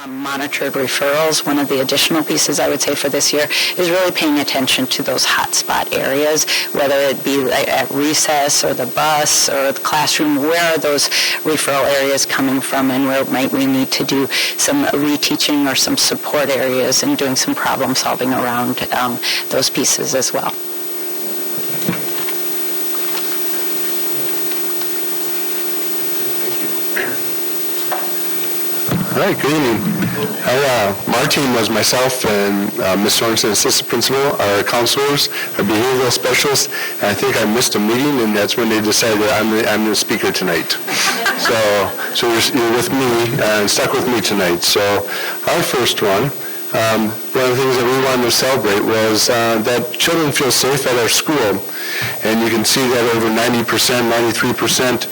monitored referrals. One of the additional pieces I would say for this year is really paying attention to those hotspot areas, whether it be at recess or the bus or the classroom. Where are those referral areas coming from, and where might we need to do some reteaching or some support areas and doing some problem solving around those pieces as well. All right, good evening. My team was myself and Ms. Sorensen, assistant principal, our counselors, our behavioral specialists, and I think I missed a meeting, and that's when they decided that I'm the speaker tonight. So you're with me and stuck with me tonight. So our first one of the things that we wanted to celebrate was that children feel safe at our school. And you can see that over 90%, 93%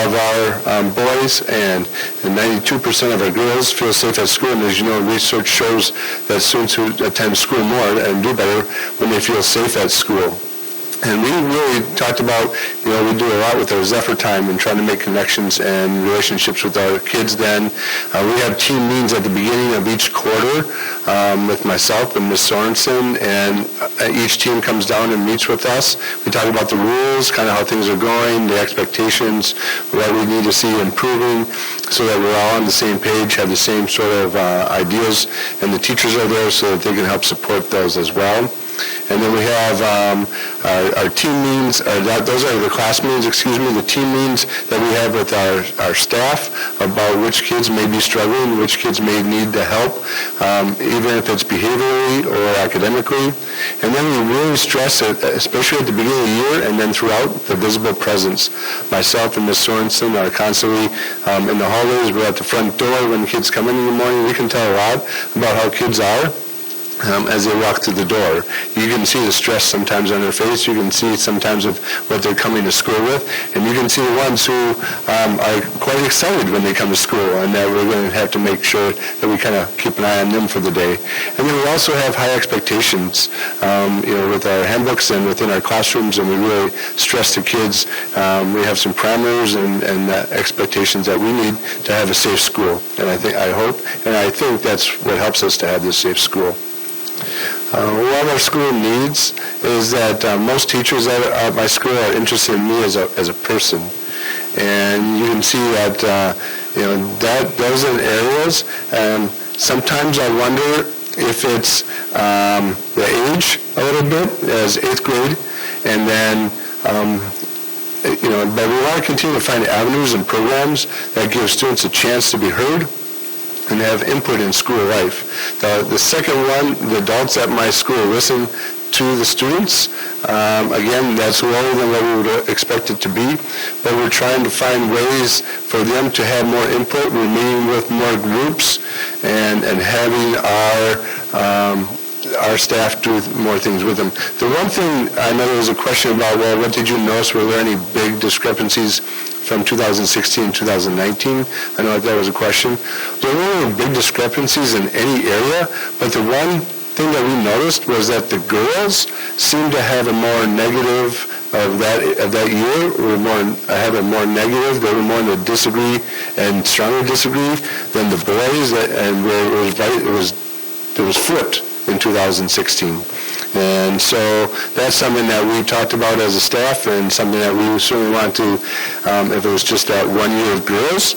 of our boys and 92% of our girls feel safe at school. And as you know, research shows that students who attend school more and do better when they feel safe at school. And we really talked about, we do a lot with our Zephyr time and trying to make connections and relationships with our kids then. We have team meetings at the beginning of each quarter with myself and Ms. Sorensen, and each team comes down and meets with us. We talk about the rules, kind of how things are going, the expectations, what we need to see improving, so that we're all on the same page, have the same sort of ideas, and the teachers are there so that they can help support those as well. And then we have our team meetings, those are the class meetings, the team meetings that we have with our staff about which kids may be struggling, which kids may need the help, even if it's behaviorally or academically. And then we really stress it, especially at the beginning of the year and then throughout, the visible presence. Myself and Ms. Sorensen are constantly in the hallways. We're at the front door when kids come in the morning. We can tell a lot about how kids are. As they walk through the door. You can see the stress sometimes on their face. You can see sometimes of what they're coming to school with. And you can see the ones who are quite excited when they come to school, and that we're going to have to make sure that we kind of keep an eye on them for the day. And then we also have high expectations, with our handbooks and within our classrooms, and we really stress the kids. We have some parameters and expectations that we need to have a safe school. And I think that's what helps us to have this safe school. What our school needs is that most teachers at my school are interested in me as a person, and you can see that that those are areas. Sometimes I wonder if it's the age a little bit as 8th grade, and then but we want to continue to find avenues and programs that give students a chance to be heard and have input in school life. The second one, the adults at my school listen to the students. Again, that's lower than what we would expect it to be, but we're trying to find ways for them to have more input. We're meeting with more groups and having our staff do more things with them. The one thing, I know there was a question about, well, what did you notice? Were there any big discrepancies from 2016 and 2019? I know that was a question. There weren't big discrepancies in any area, but the one thing that we noticed was that the girls seemed to have a more negative of that year, have a more negative. They were more in the disagree and stronger disagree than the boys, and where it was flipped in 2016. And so that's something that we talked about as a staff, and something that we certainly want to, if it was just that 1 year of girls,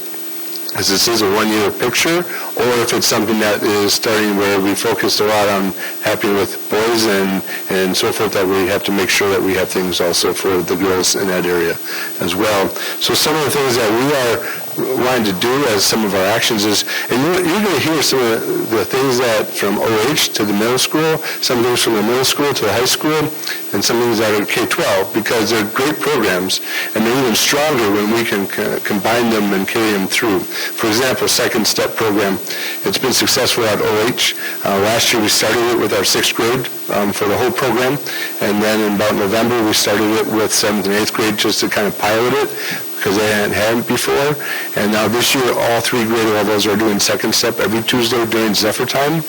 as this is a 1 year picture, or if it's something that is starting where we focused a lot on happening with boys and so forth, that we have to make sure that we have things also for the girls in that area as well. So some of the things that we are wanting to do as some of our actions is, and you're going to hear some of the things that from OH to the middle school, some things from the middle school to the high school, and some things that are K-12, because they're great programs, and they're even stronger when we can combine them and carry them through. For example, Second Step program, it's been successful at OH. Last year we started it with our 6th grade for the whole program, and then in about November we started it with 7th and 8th grade just to kind of pilot it, because they hadn't had it before. And now this year, all 3 grade levels are doing Second Step every Tuesday during Zephyr time.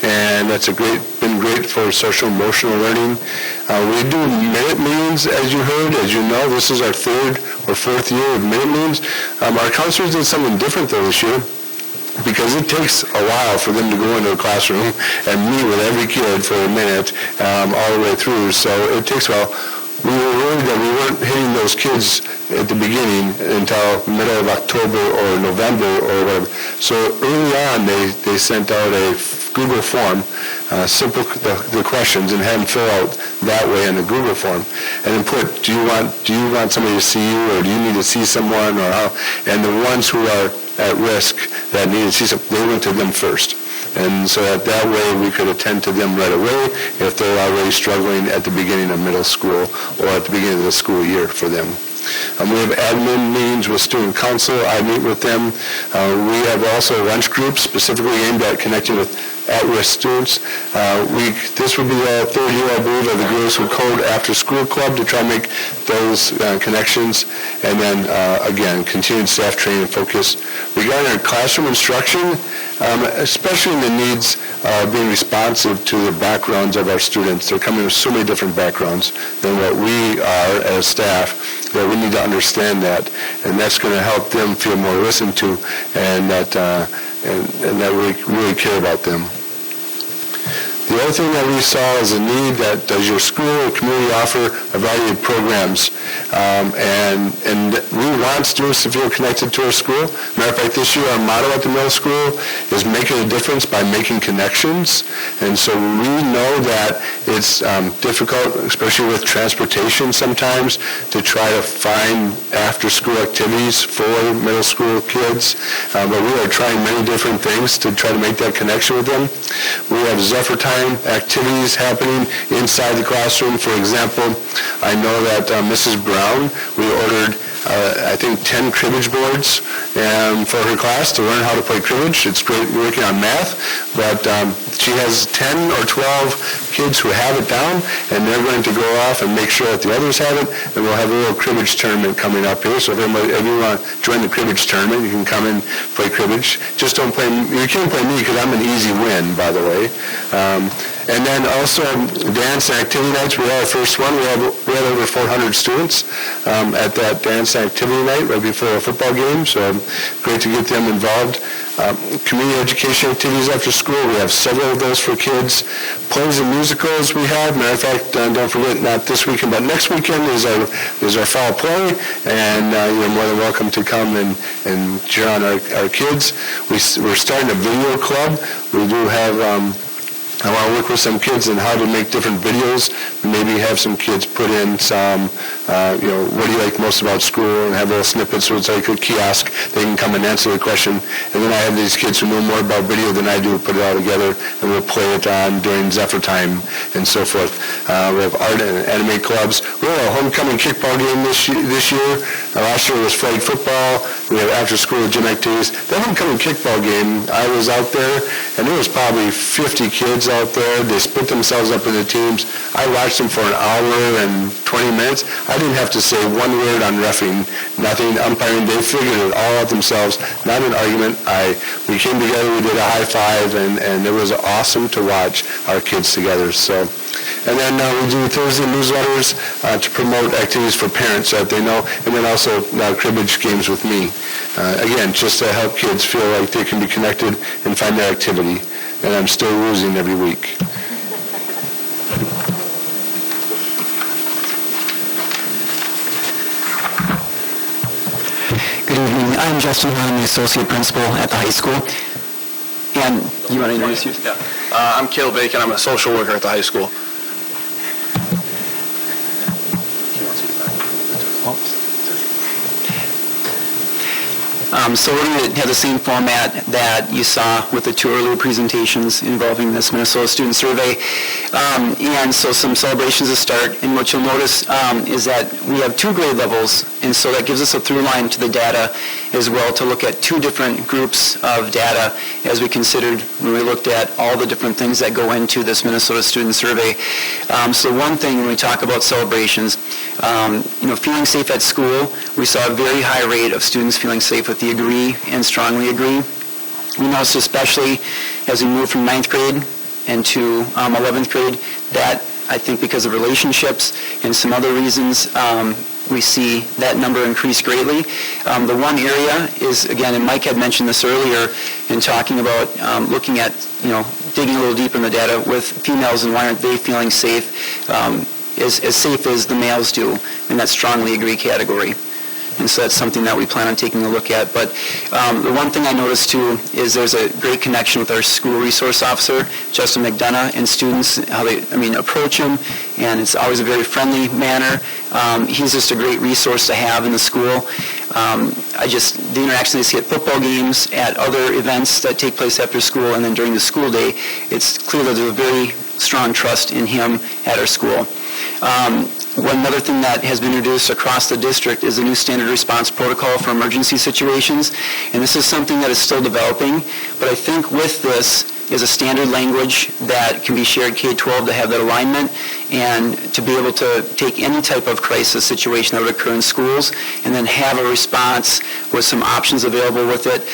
And that's been great for social emotional learning. We do minute meetings, as you heard. As you know, this is our 3rd or 4th year of minute meetings. Our counselors did something different though this year. because it takes a while for them to go into a classroom and meet with every kid for a minute all the way through. So it takes a while. We were worried that we weren't hitting those kids at the beginning until middle of October or November or whatever. So early on, they sent out a Google form, simple the questions, and had them fill out that way in the Google form, and then put, do you want somebody to see you, or do you need to see someone, or how? And the ones who are at risk that need to see someone, they went to them first. And so that way we could attend to them right away if they're already struggling at the beginning of middle school or at the beginning of the school year for them. We have admin meetings with student council. I meet with them. We have also lunch groups specifically aimed at connecting with at-risk students. This would be the third year, I believe, of the Girls Who Code After School Club to try and make those connections. And then, again, continued staff training and focus. Regarding our classroom instruction, especially in the needs of being responsive to the backgrounds of our students. They're coming with so many different backgrounds than what we are as staff, that we need to understand that. And that's going to help them feel more listened to, and that we really care about them. The other thing that we saw is a need that does your school or community offer a variety of programs, and we want students to feel connected to our school. Matter of fact, this year our motto at the middle school is making a difference by making connections, and so we know that it's difficult, especially with transportation sometimes, to try to find after-school activities for middle school kids, but we are trying many different things to try to make that connection with them. We have Zephyr Time activities happening inside the classroom. For example, I know that Mrs. Brown, we ordered I think 10 cribbage boards for her class to learn how to play cribbage. It's great working on math, but she has 10 or 12 kids who have it down, and they're going to go off and make sure that the others have it, and we'll have a little cribbage tournament coming up here. So if you want to join the cribbage tournament, you can come and play cribbage. Just don't play, you can't play me because I'm an easy win, by the way. And then also dance and activity nights. We had our first one. We had over 400 students at that dance and activity night right before a football game. So great to get them involved. Community education activities after school. We have several of those for kids. Plays and musicals we have. Matter of fact, don't forget, not this weekend, but next weekend is our fall play, and you're more than welcome to come and cheer on our kids. We're starting a video club. We do have. I want to work with some kids on how to make different videos. Maybe have some kids put in some, what do you like most about school, and have little snippets so it's like a kiosk. They can come and answer the question. And then I have these kids who know more about video than I do put it all together, and we'll play it on during Zephyr Time and so forth. We have art and anime clubs. We have a homecoming kickball game this year. Last year was flag football. We have after-school gym activities. That homecoming kickball game, I was out there, and there was probably 50 kids out there. They split themselves up into teams. I watched them for an hour and 20 minutes. I didn't have to say one word on reffing, nothing, umpiring. They figured it all out themselves, not an argument. We came together, we did a high five, and it was awesome to watch our kids together. So, and then we do Thursday newsletters to promote activities for parents so that they know, and then also cribbage games with me. Again, just to help kids feel like they can be connected and find their activity. And I'm still losing every week. Good evening. I'm Justin Hahn, the Associate Principal at the high school. And you want to introduce yourself? Yeah. I'm Cale Bacon. I'm a social worker at the high school. So we're going to have the same format that you saw with the two earlier presentations involving this Minnesota Student Survey. And so some celebrations to start. And what you'll notice is that we have two grade levels, and so that gives us a through line to the data as well to look at two different groups of data as we considered when we looked at all the different things that go into this Minnesota Student Survey. So one thing when we talk about celebrations, feeling safe at school, we saw a very high rate of students feeling safe with the agree and strongly agree. We noticed especially as we moved from 9th grade into 11th grade that I think because of relationships and some other reasons, we see that number increase greatly. The one area is, again, and Mike had mentioned this earlier in talking about looking at, digging a little deeper in the data with females and why aren't they feeling safe, as safe as the males do in that strongly agree category. And so that's something that we plan on taking a look at. But the one thing I noticed too is there's a great connection with our school resource officer, Justin McDonough, and students, how they, approach him, and it's always a very friendly manner. He's just a great resource to have in the school. The interaction they see at football games, at other events that take place after school, and then during the school day, it's clear that there's a very strong trust in him at our school. One other thing that has been introduced across the district is a new standard response protocol for emergency situations, and this is something that is still developing, but I think with this is a standard language that can be shared K-12 to have that alignment and to be able to take any type of crisis situation that would occur in schools and then have a response with some options available with it,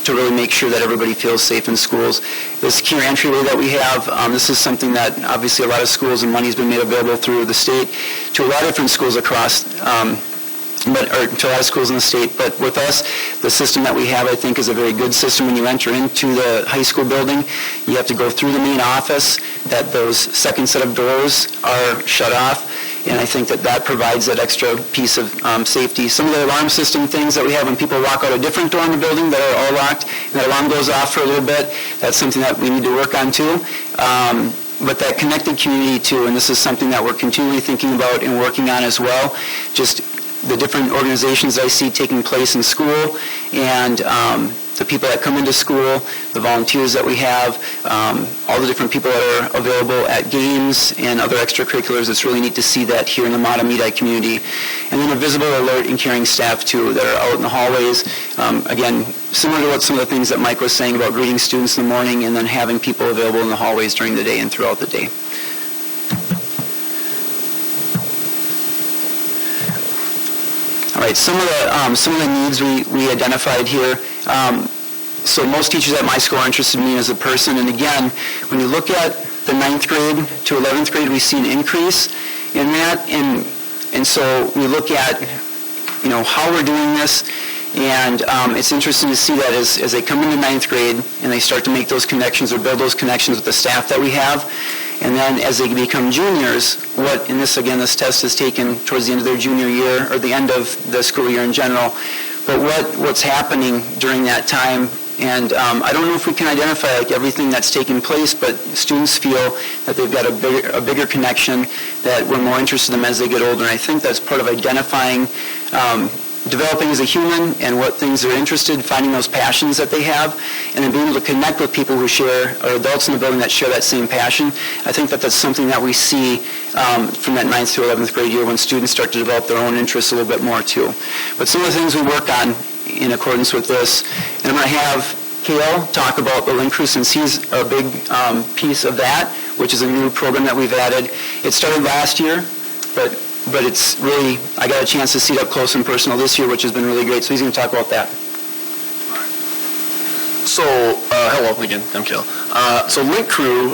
to really make sure that everybody feels safe in schools. This secure entryway that we have, this is something that obviously a lot of schools and money has been made available through the state to a lot of different schools across, to a lot of schools in the state. But with us, the system that we have, I think, is a very good system. When you enter into the high school building, you have to go through the main office, that those second set of doors are shut off. And I think that provides that extra piece of safety. Some of the alarm system things that we have when people walk out a different door in the building that are all locked, and that alarm goes off for a little bit, that's something that we need to work on too. But that connected community too, and this is something that we're continually thinking about and working on as well, just the different organizations I see taking place in school, and the people that come into school, the volunteers that we have, all the different people that are available at games and other extracurriculars. It's really neat to see that here in the Matamidi community. And then a visible, alert, and caring staff too that are out in the hallways. Again, similar to what some of the things that Mike was saying about greeting students in the morning and then having people available in the hallways during the day and throughout the day. All right, some of the needs we identified here. So most teachers at my school are interested in me as a person, and again, when you look at the 9th grade to 11th grade, we see an increase in that, and so we look at, how we're doing this, and it's interesting to see that as they come into 9th grade and they start to make those connections or build those connections with the staff that we have. And then as they become juniors, this test is taken towards the end of their junior year or the end of the school year in general, but what's happening during that time. And I don't know if we can identify everything that's taking place, but students feel that they've got a bigger connection, that we're more interested in them as they get older. And I think that's part of identifying, developing as a human and what things they're interested in, finding those passions that they have, and then being able to connect with people who share, or adults in the building that share that same passion. I think that's something that we see from that 9th to 11th grade year when students start to develop their own interests a little bit more too. But some of the things we work on in accordance with this, and I'm going to have Kale talk about the Link Crew since he's a big piece of that, which is a new program that we've added. It started last year, but it's really, I got a chance to see it up close and personal this year, which has been really great. So he's going to talk about that. So, hello again, I'm Kale. So Link Crew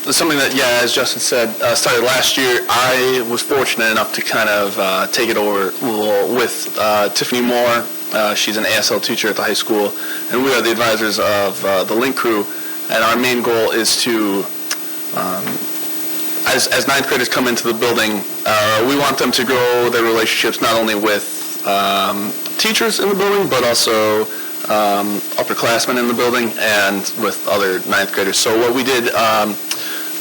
is something that, as Justin said, started last year. I was fortunate enough to kind of take it over with Tiffany Moore. She's an ASL teacher at the high school, and we are the advisors of the Link Crew. And our main goal is to, as 9th graders come into the building, we want them to grow their relationships not only with teachers in the building, but also upperclassmen in the building and with other 9th graders. So what we did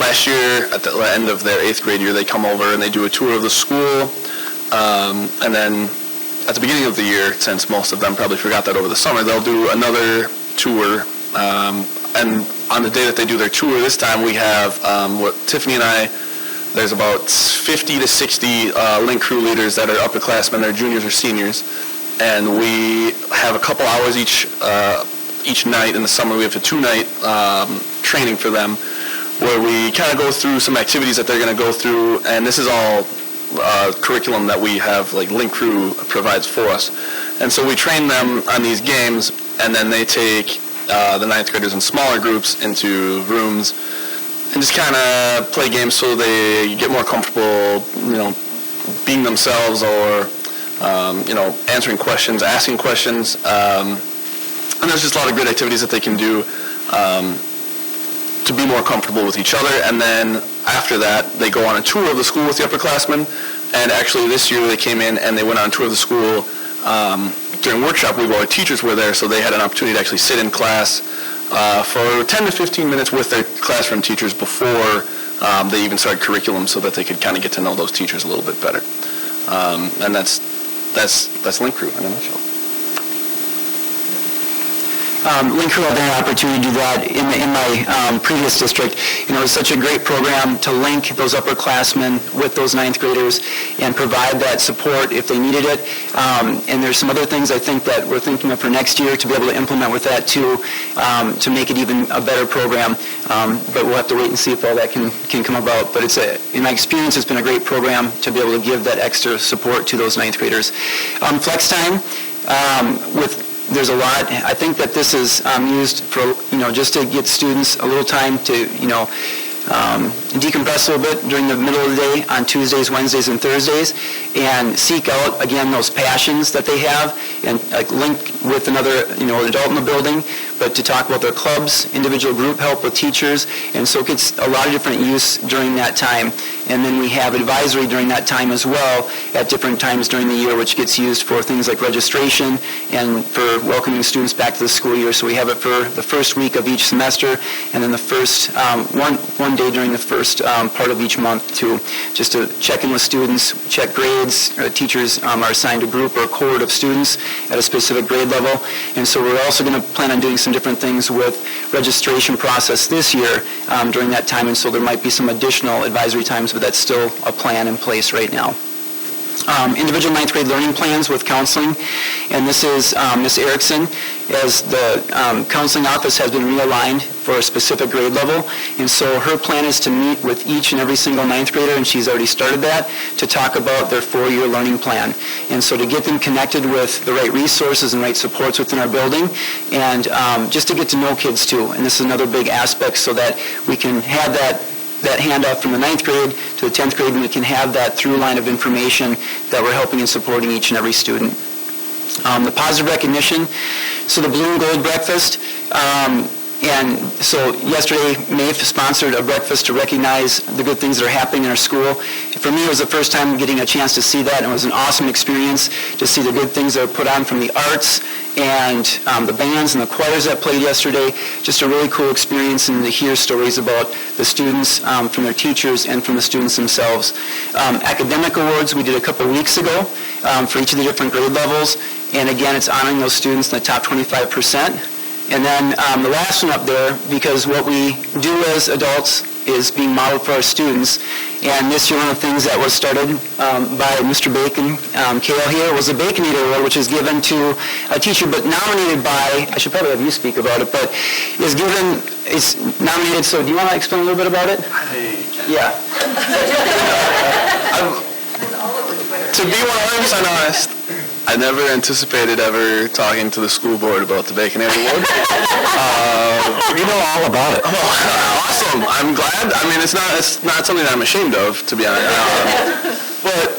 last year, at the end of their 8th grade year, they come over and they do a tour of the school, and then at the beginning of the year, since most of them probably forgot that over the summer, they'll do another tour, and on the day that they do their tour this time, we have what Tiffany and I, there's about 50 to 60 Link Crew leaders that are upperclassmen, they're juniors or seniors, and we have a couple hours each night. In the summer, we have a 2-night training for them, where we kind of go through some activities that they're going to go through, and this is all curriculum that we have, like Link Crew provides for us. And so we train them on these games, and then they take the 9th graders in smaller groups into rooms and just kind of play games so they get more comfortable, being themselves or, answering questions, asking questions. And there's just a lot of great activities that they can do to be more comfortable with each other. And then after that, they go on a tour of the school with the upperclassmen. And actually this year they came in and they went on a tour of the school during workshop week while the teachers were there, so they had an opportunity to actually sit in class for 10 to 15 minutes with their classroom teachers before they even started curriculum, so that they could kind of get to know those teachers a little bit better. And that's Link Crew in a nutshell. Link Crew had an opportunity to do that in my previous district. It was such a great program to link those upperclassmen with those ninth graders and provide that support if they needed it. And there's some other things I think that we're thinking of for next year to be able to implement with that too, to make it even a better program. But we'll have to wait and see if all that can come about. But in my experience, it's been a great program to be able to give that extra support to those ninth graders. Flex time, there's a lot. I think that this is used for, just to get students a little time to, decompress a little bit during the middle of the day on Tuesdays, Wednesdays, and Thursdays, and seek out, again, those passions that they have, and link with another, adult in the building, but to talk about their clubs, individual group help with teachers, and so it gets a lot of different use during that time. And then we have advisory during that time as well at different times during the year, which gets used for things like registration and for welcoming students back to the school year. So we have it for the first week of each semester, and then the first one day during the first part of each month just to check in with students, check grades. Teachers are assigned a group or a cohort of students at a specific grade level. And so we're also going to plan on doing some different things with registration process this year during that time, and so there might be some additional advisory times, but that's still a plan in place right now. Individual ninth grade learning plans with counseling, and this is Ms. Erickson, as the counseling office has been realigned for a specific grade level, and so her plan is to meet with each and every single ninth grader, and she's already started that, to talk about their 4-year learning plan, and so to get them connected with the right resources and right supports within our building, and just to get to know kids too, and this is another big aspect so that we can have that handoff from the 9th grade to the 10th grade, and we can have that through line of information that we're helping and supporting each and every student. The positive recognition, so the Blue and Gold Breakfast, and so yesterday, MAIF sponsored a breakfast to recognize the good things that are happening in our school. For me, it was the first time getting a chance to see that, and it was an awesome experience to see the good things that are put on from the arts and the bands and the choirs that played yesterday. Just a really cool experience, and to hear stories about the students from their teachers and from the students themselves. Academic awards we did a couple weeks ago for each of the different grade levels, and again, it's honoring those students in the top 25%. And then the last one up there, because what we do as adults is being modeled for our students. And this year, one of the things that was started by Mr. Bacon, Kale here, was the Baconator Award, which is given to a teacher, but nominated by, I should probably have you speak about it, but it's nominated, so do you want to explain a little bit about it? Yeah. To be 100% honest, I never anticipated ever talking to the school board about the Baconator Award. We know all about it. Oh, awesome. I'm glad. I mean, it's not something that I'm ashamed of, to be honest. But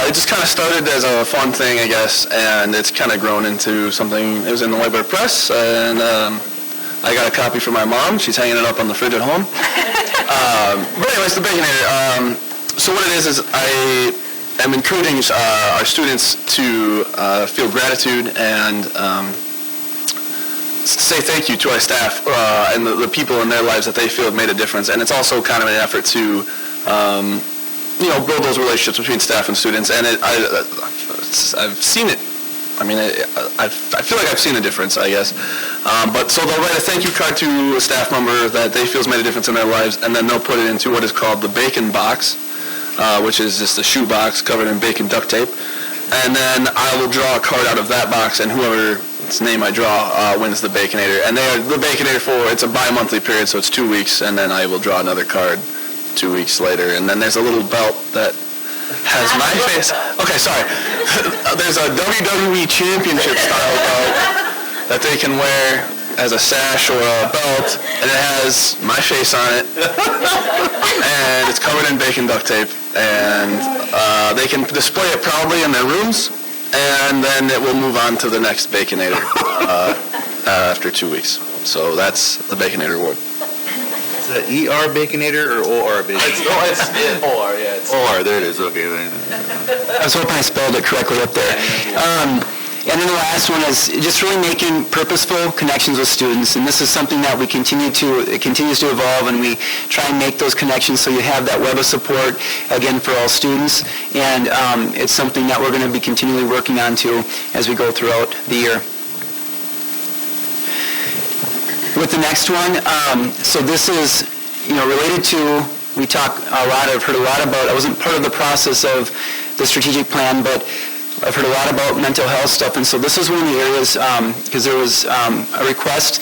it just kind of started as a fun thing, I guess, and it's kind of grown into something. It was in the Whitebear Press, and I got a copy for my mom. She's hanging it up on the fridge at home. But anyways, the Baconator. So what it is I'm encouraging our students to feel gratitude and say thank you to our staff and the people in their lives that they feel have made a difference. And it's also kind of an effort to, build those relationships between staff and students. And I've seen it. I mean, I feel like I've seen a difference, I guess. But so they'll write a thank you card to a staff member that they feel has made a difference in their lives, and then they'll put it into what is called the Bacon Box, which is just a shoe box covered in bacon duct tape. And then I will draw a card out of that box, and whoever's name I draw wins the Baconator. And the Baconator it's a bi-monthly period, so it's 2 weeks, and then I will draw another card 2 weeks later. And then there's a little belt that has my face. Okay, sorry. There's a WWE Championship style belt that they can wear as a sash or a belt, and it has my face on it, and it's covered in bacon duct tape, and they can display it proudly in their rooms, and then it will move on to the next Baconator after 2 weeks. So that's the Baconator Award. Is that ER Baconator or OR Baconator? It's OR, yeah. OR, there it is, okay. I was hoping I spelled it correctly up there. And then the last one is just really making purposeful connections with students. And this is something that it continues to evolve, and we try and make those connections so you have that web of support, again, for all students. And it's something that we're going to be continually working on too as we go throughout the year. With the next one, so this is, related to, we talk a lot, I've heard a lot about, I wasn't part of the process of the strategic plan, but I've heard a lot about mental health stuff, and so this is one of the areas, because there was a request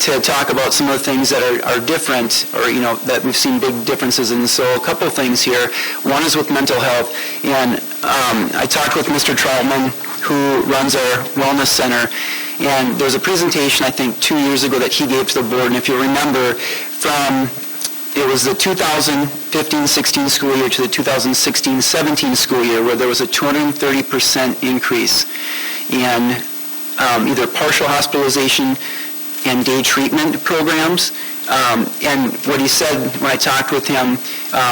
to talk about some of the things that are different, or, that we've seen big differences in. So a couple things here. One is with mental health, and I talked with Mr. Troutman, who runs our wellness center, and there's a presentation, I think, 2 years ago that he gave to the board, and if you remember, it was the 2015-16 school year to the 2016-17 school year where there was a 230% increase in either partial hospitalization and day treatment programs. And what he said when I talked with him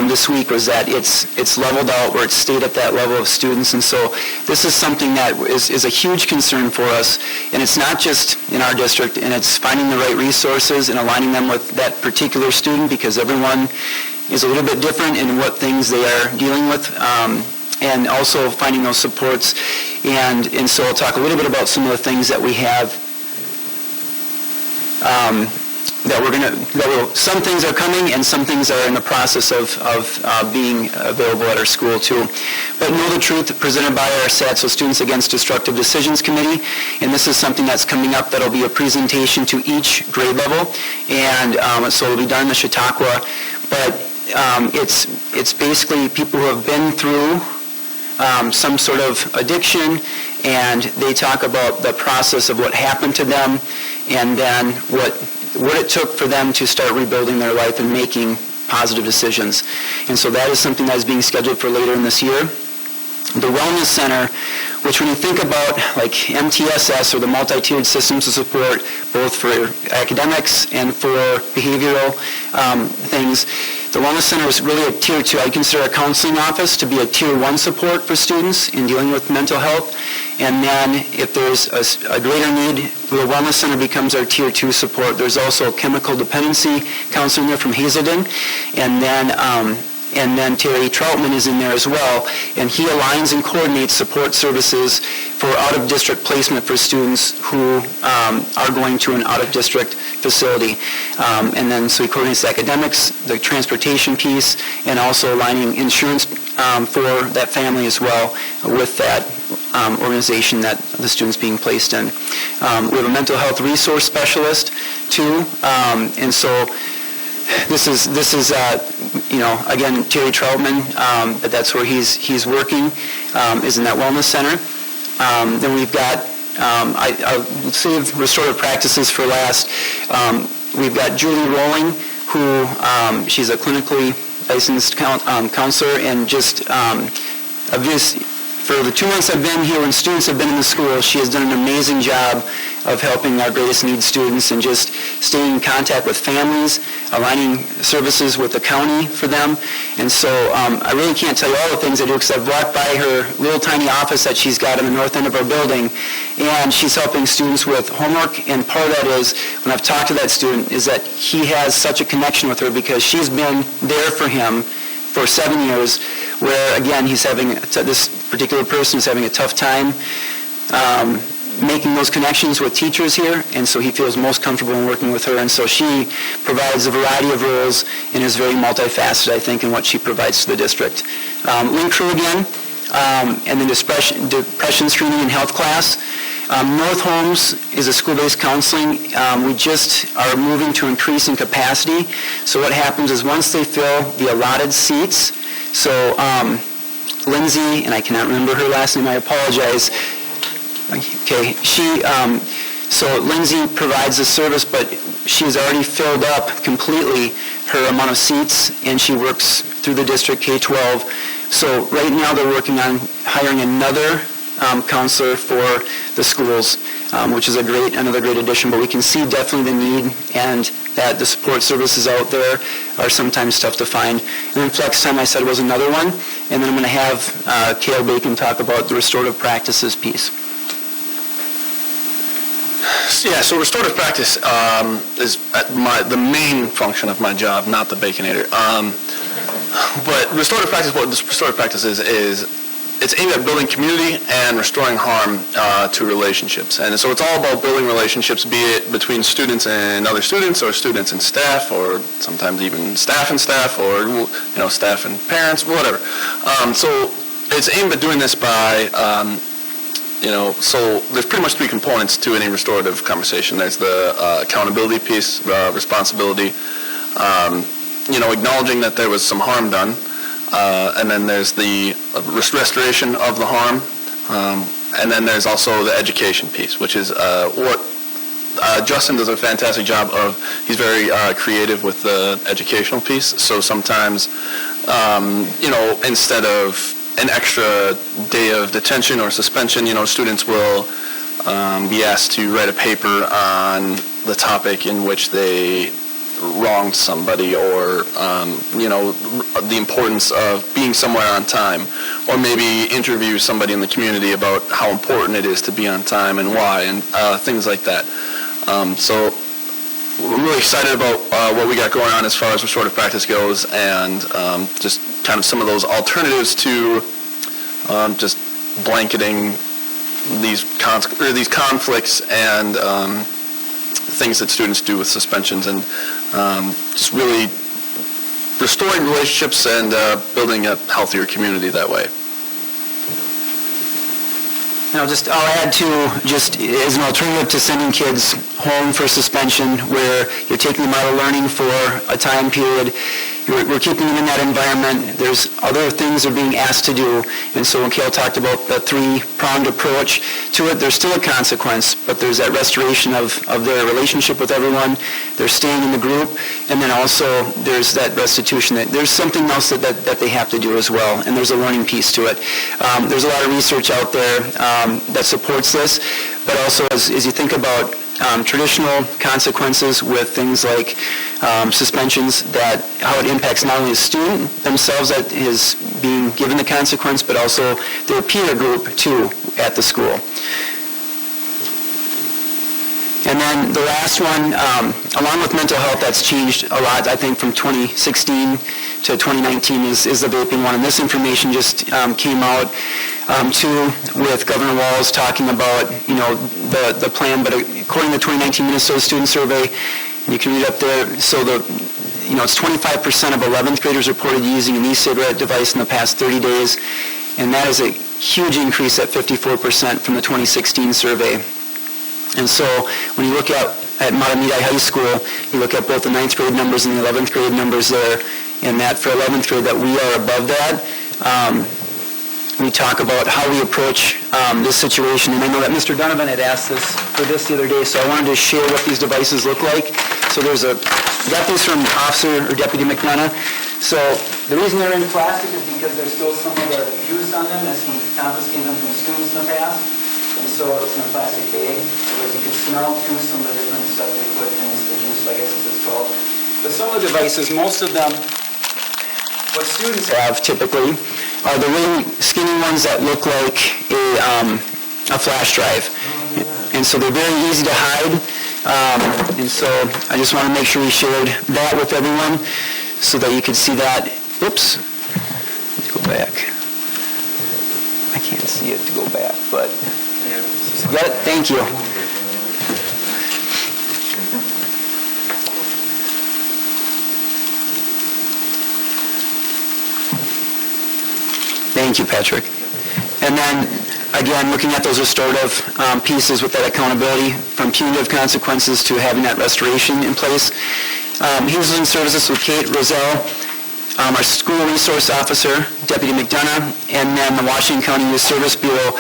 this week was that it's leveled out where it's stayed at that level of students. And so this is something that is a huge concern for us. And it's not just in our district, and it's finding the right resources and aligning them with that particular student, because everyone is a little bit different in what things they are dealing with. And also finding those supports. And so I'll talk a little bit about some of the things that we have some things are coming, and some things are in the process of being available at our school too. But Know the Truth, presented by our SATSO Students Against Destructive Decisions Committee, and this is something that's coming up that'll be a presentation to each grade level, and so it'll be done in the Chautauqua, but it's basically people who have been through some sort of addiction, and they talk about the process of what happened to them, and then what it took for them to start rebuilding their life and making positive decisions. And so that is something that is being scheduled for later in this year. The Wellness Center, which when you think about like MTSS or the multi-tiered systems of support, both for academics and for behavioral things, the Wellness Center is really a tier 2. I consider a counseling office to be a tier 1 support for students in dealing with mental health. And then if there's a greater need, the Wellness Center becomes our tier 2 support. There's also chemical dependency counseling there from Hazelden. And then Terry Troutman is in there as well, and he aligns and coordinates support services for out-of-district placement for students who are going to an out-of-district facility. And then so he coordinates academics, the transportation piece, and also aligning insurance for that family as well with that organization that the student's being placed in. We have a mental health resource specialist too, and so this is again, Terry Troutman, but that's where he's working, is in that wellness center. Then we've got, I'll save restorative practices for last. We've got Julie Rowling, who she's a clinically licensed counselor, and just for the 2 months I've been here, when students have been in the school, she has done an amazing job of helping our greatest needs students and just staying in contact with families, aligning services with the county for them. And so I really can't tell you all the things I do, because I've walked by her little tiny office that she's got in the north end of our building, and she's helping students with homework. And part of that is, when I've talked to that student, is that he has such a connection with her because she's been there for him for 7 years, where, again, this particular person is having a tough time making those connections with teachers here, and so he feels most comfortable in working with her. And so she provides a variety of roles and is very multifaceted, I think, in what she provides to the district. Link Crew again, and then depression screening and health class. North Holmes is a school-based counseling. We just are moving to increasing capacity. So what happens is once they fill the allotted seats, so Lindsay, and I cannot remember her last name, I apologize. Okay, so Lindsay provides the service, but she's already filled up completely her amount of seats, and she works through the district K-12. So right now, they're working on hiring another counselor for the schools, which is another great addition, but we can see definitely the need and that the support services out there are sometimes tough to find. And then Flex Time, I said, was another one, and then I'm going to have Cale Bacon talk about the restorative practices piece. Yeah, so restorative practice is the main function of my job, not the Baconator. But restorative practice, what restorative practice is it's aimed at building community and restoring harm to relationships. And so it's all about building relationships, be it between students and other students, or students and staff, or sometimes even staff and staff, or staff and parents, whatever. So it's aimed at doing this by so there's pretty much three components to any restorative conversation. There's the accountability piece, responsibility, acknowledging that there was some harm done. And then there's the restoration of the harm. And then there's also the education piece, which is what Justin does a fantastic job of. He's very creative with the educational piece. So sometimes, instead of an extra day of detention or suspension, students will be asked to write a paper on the topic in which they wronged somebody, or the importance of being somewhere on time, or maybe interview somebody in the community about how important it is to be on time and why, and things like that. So we're really excited about what we got going on as far as restorative practice goes, and just kind of some of those alternatives to just blanketing these conflicts and things that students do with suspensions, and just really restoring relationships and building a healthier community that way. And I'll add too, just as an alternative to sending kids home for suspension, where you're taking them out of learning for a time period, we're keeping them in that environment. There's other things they're being asked to do. And so when Cale talked about the three-pronged approach to it, there's still a consequence, but there's that restoration of their relationship with everyone. They're staying in the group. And then also there's that restitution. There's something else that they have to do as well, and there's a learning piece to it. There's a lot of research out there that supports this, but also as you think about traditional consequences with things like suspensions, that how it impacts not only the student themselves that is being given the consequence, but also their peer group too at the school. And then the last one, along with mental health, that's changed a lot, I think, from 2016 to 2019 is the vaping one. And this information just came out too, with Governor Walz talking about, the plan. But according to the 2019 Minnesota Student Survey, you can read up there, so it's 25% of 11th graders reported using an e-cigarette device in the past 30 days. And that is a huge increase at 54% from the 2016 survey. And so when you look at Matamidi High School, you look at both the 9th grade numbers and the 11th grade numbers there, and that for 11th grade that we are above that. We talk about how we approach this situation, and I know that Mr. Donovan had asked this for this the other day, so I wanted to share what these devices look like. So we got these from Officer or Deputy McDonough. So the reason they're in plastic is because there's still some of the juice on them, as he confiscated them from students in the past. And so it's in a plastic bag, so you can smell through some of the different stuff they put in the juice, I guess it's called. But some of the devices, most of them, what students have typically are the really skinny ones that look like a flash drive. And so they're very easy to hide. And so I just want to make sure we shared that with everyone so that you could see that. Oops. Let's go back. I can't see it to go back, but... Got it? Thank you. Thank you, Patrick. And then, again, looking at those restorative pieces with that accountability, from punitive consequences to having that restoration in place. He was in services with Kate Roselle, our school resource officer, Deputy McDonough, and then the Washington County Youth Service Bureau.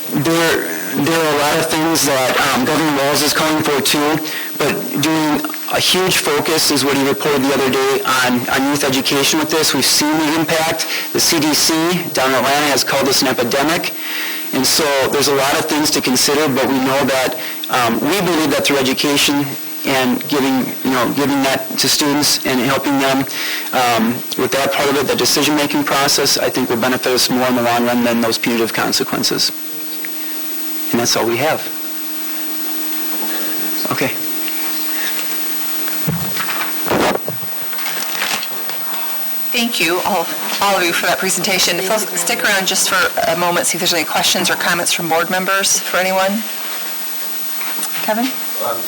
There are a lot of things that Governor Walz is calling for too, but doing A huge focus is what he reported the other day on youth education with this. We've seen the impact. The CDC down in Atlanta has called this an epidemic. And so there's a lot of things to consider, but we know that we believe that through education and giving that to students and helping them with that part of it, the decision-making process, I think will benefit us more in the long run than those punitive consequences. And that's all we have. Okay. Thank you, all of you, for that presentation. If you'll stick around just for a moment, see if there's any questions or comments from board members for anyone. Kevin?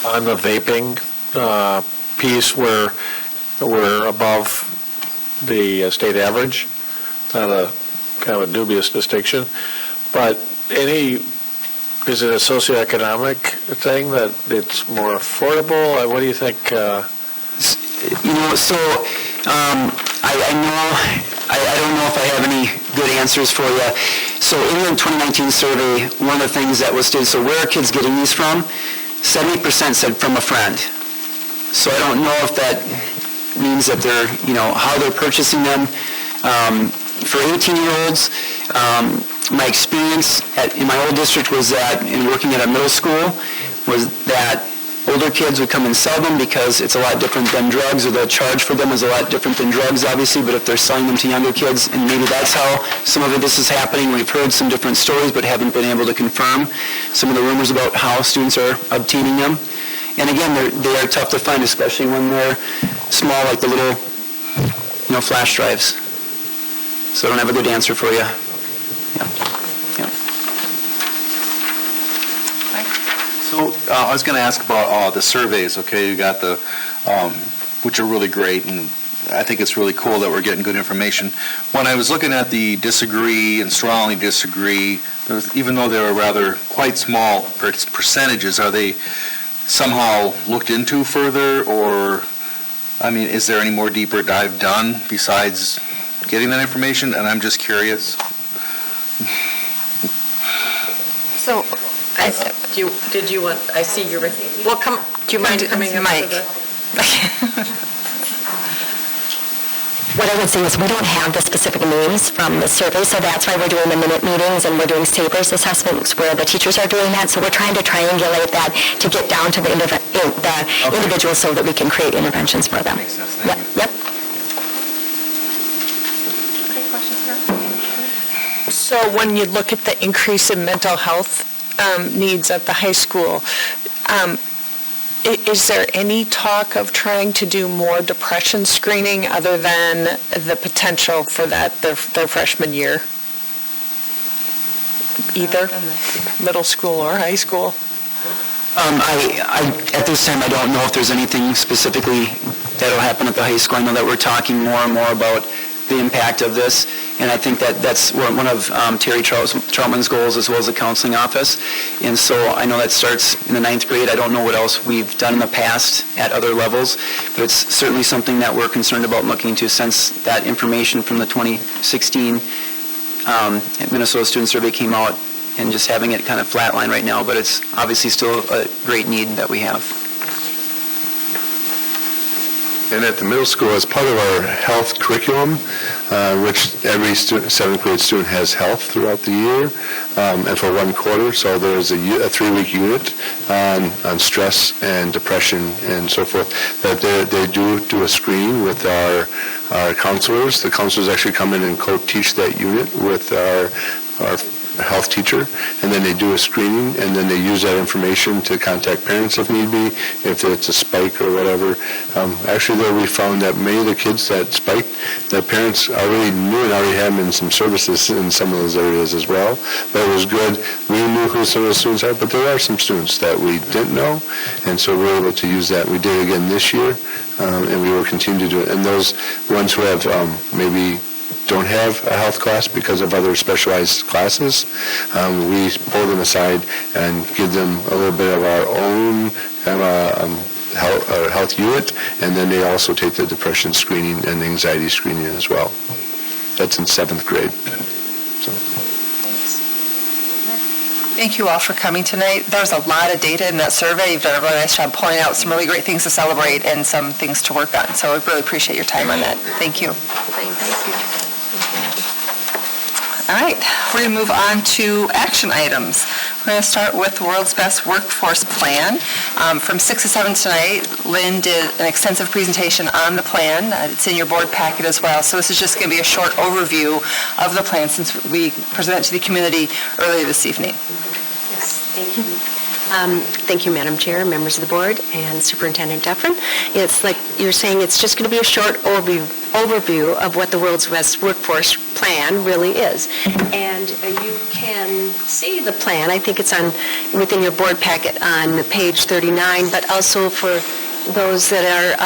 On the vaping piece, we're above the state average. Not a kind of a dubious distinction, but is it a socioeconomic thing that it's more affordable? What do you think? I don't know if I have any good answers for you. So in the 2019 survey, one of the things that was stated, so where are kids getting these from? 70% said from a friend. So I don't know if that means that they're, how they're purchasing them. For 18-year-olds, my experience in my old district was that, in working at a middle school, was that older kids would come and sell them because it's a lot different than drugs, or the charge for them is a lot different than drugs, obviously, but if they're selling them to younger kids, and maybe that's how some of this is happening. We've heard some different stories, but haven't been able to confirm some of the rumors about how students are obtaining them. And again, they are tough to find, especially when they're small, like the little, flash drives. So I don't have a good answer for you. So I was going to ask about the surveys, okay? You got the, which are really great, and I think it's really cool that we're getting good information. When I was looking at the disagree and strongly disagree, even though they were rather quite small percentages, are they somehow looked into further, or, is there any more deeper dive done besides getting that information? And I'm just curious. So, I see your, well, do you mind coming up Mike? to the... What I would say is we don't have the specific names from the survey, so that's why we're doing the minute meetings and we're doing Sabres assessments where the teachers are doing that. So we're trying to triangulate that to get down to the individuals so that we can create interventions for them. Makes sense. Thank you. Yep. Okay, questions here? So when you look at the increase in mental health needs at the high school, is there any talk of trying to do more depression screening other than the potential for that their freshman year? Either middle school or high school? At this time, I don't know if there's anything specifically that'll happen at the high school. I know that we're talking more and more about the impact of this, and I think that's one of Terry Troutman's goals, as well as the counseling office. And so I know that starts in the 9th grade. I don't know what else we've done in the past at other levels, but it's certainly something that we're concerned about looking into, since that information from the 2016 Minnesota Student Survey came out, and just having it kind of flatline right now, but it's obviously still a great need that we have. And at the middle school, as part of our health curriculum, which every 7th grade student has health throughout the year, and for 1 quarter, so there's a 3-week unit on stress and depression and so forth, that they do a screening with our counselors. The counselors actually come in and co-teach that unit with our health teacher, and then they do a screening, and then they use that information to contact parents if need be, if it's a spike or whatever. Actually, though, we found that many of the kids that spiked, the parents already knew and already had them in some services in some of those areas as well. But it was good. We knew who some of the students are, but there are some students that we didn't know, and so we were able to use that. We did it again this year, and we will continue to do it. And those ones who have maybe don't have a health class because of other specialized classes, we pull them aside and give them a little bit of our own health unit, and then they also take the depression screening and anxiety screening as well. That's in 7th grade. So. Thank you all for coming tonight. There's a lot of data in that survey. You've done a really nice job pulling out some really great things to celebrate and some things to work on. So I really appreciate your time on that. Thank you. Thank you. All right, we're going to move on to action items. We're going to start with the World's Best Workforce Plan. From 6 to 7 tonight, Lynn did an extensive presentation on the plan. It's in your board packet as well. So this is just going to be a short overview of the plan since we presented to the community earlier this evening. Yes, thank you. Thank you, Madam Chair, members of the board, and Superintendent Dufferin. It's like you're saying, it's just going to be a short overview of what the World's Best Workforce Plan really is. And you can see the plan. I think it's within your board packet on page 39, but also for those that are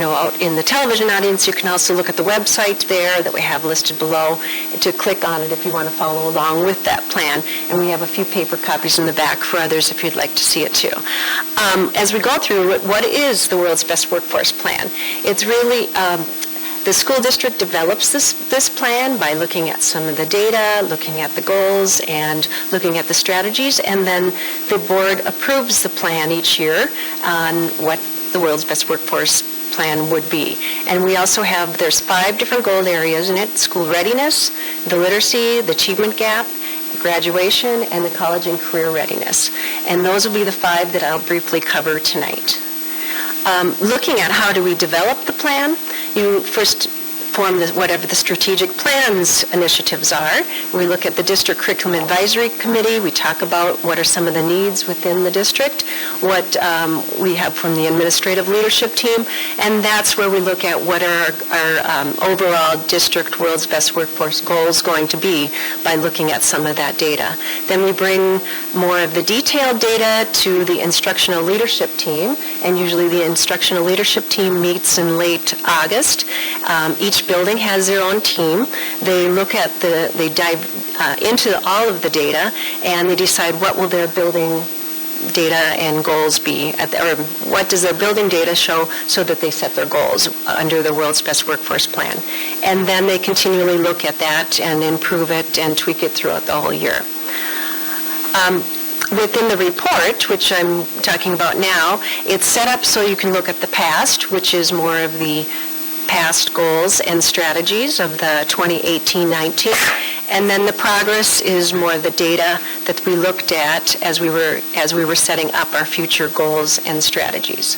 out in the television audience, you can also look at the website there that we have listed below to click on it if you want to follow along with that plan. And we have a few paper copies in the back for others if you'd like to see it too. As we go through it, what is the World's Best Workforce Plan? It's really the school district develops this plan by looking at some of the data, looking at the goals, and looking at the strategies, and then the board approves the plan each year on what the World's Best Workforce Plan would be. And we also have, there's 5 different goal areas in it: school readiness, the literacy, the achievement gap, graduation, and the college and career readiness. And those will be the 5 that I'll briefly cover tonight. Looking at how do we develop the plan, you first form whatever the strategic plans initiatives are. We look at the District Curriculum Advisory Committee. We talk about what are some of the needs within the district, what we have from the administrative leadership team, and that's where we look at what are our overall district World's Best Workforce goals going to be by looking at some of that data. Then we bring more of the detailed data to the instructional leadership team, and usually the instructional leadership team meets in late August. Each building has their own team. They look at they dive into all of the data, and they decide what will their building data and goals be, or what does their building data show so that they set their goals under the World's Best Workforce Plan. And then they continually look at that and improve it and tweak it throughout the whole year. Within the report, which I'm talking about now, it's set up so you can look at the past, which is more of the past goals and strategies of the 2018-19, and then the progress is more the data that we looked at as we were setting up our future goals and strategies.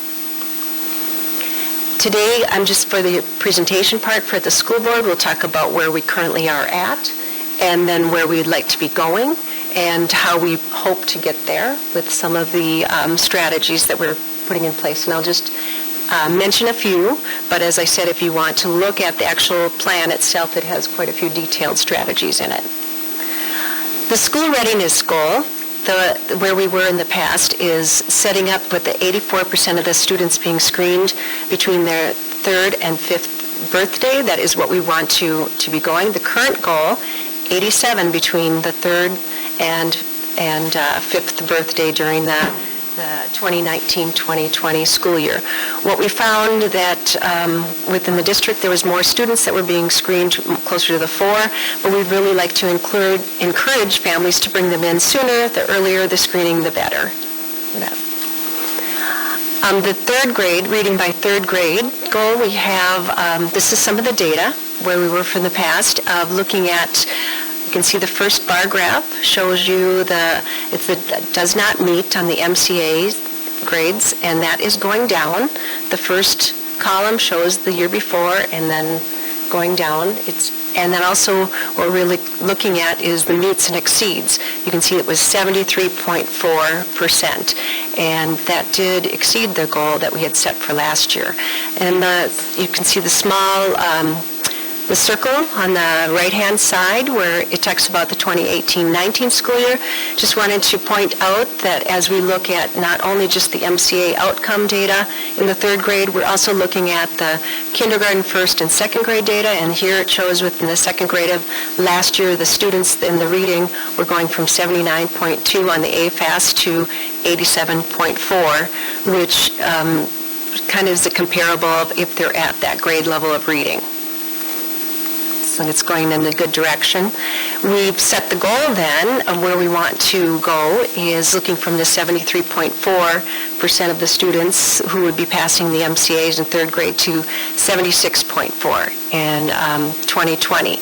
Today, I'm just for the presentation part for the school board, we'll talk about where we currently are at, and then where we'd like to be going, and how we hope to get there with some of the strategies that we're putting in place. And I'll just mention a few, but as I said, if you want to look at the actual plan itself, it has quite a few detailed strategies in it. The school readiness goal, where we were in the past, is setting up with the 84% of the students being screened between their 3rd and 5th birthday. That is what we want to be going. The current goal, 87 between the 3rd and 5th birthday during the 2019-2020 school year. What we found that within the district there was more students that were being screened closer to the 4, but we'd really like to encourage families to bring them in sooner. The earlier the screening, the better. The 3rd grade, reading by 3rd grade goal, we have, this is some of the data where we were from the past of looking at. You can see the first bar graph shows you it does not meet on the MCA grades, and that is going down. The first column shows the year before, and then going down. And then also what we're really looking at is the meets and exceeds. You can see it was 73.4%, and that did exceed the goal that we had set for last year. And you can see the small the circle on the right-hand side where it talks about the 2018-19 school year. Just wanted to point out that as we look at not only just the MCA outcome data in the 3rd grade, we're also looking at the kindergarten 1st and 2nd grade data, and here it shows within the 2nd grade of last year, the students in the reading were going from 79.2 on the AFAS to 87.4, which kind of is a comparable of if they're at that grade level of reading. So it's going in a good direction. We've set the goal then of where we want to go is looking from the 73.4% of the students who would be passing the MCAs in third grade to 76.4 in 2020.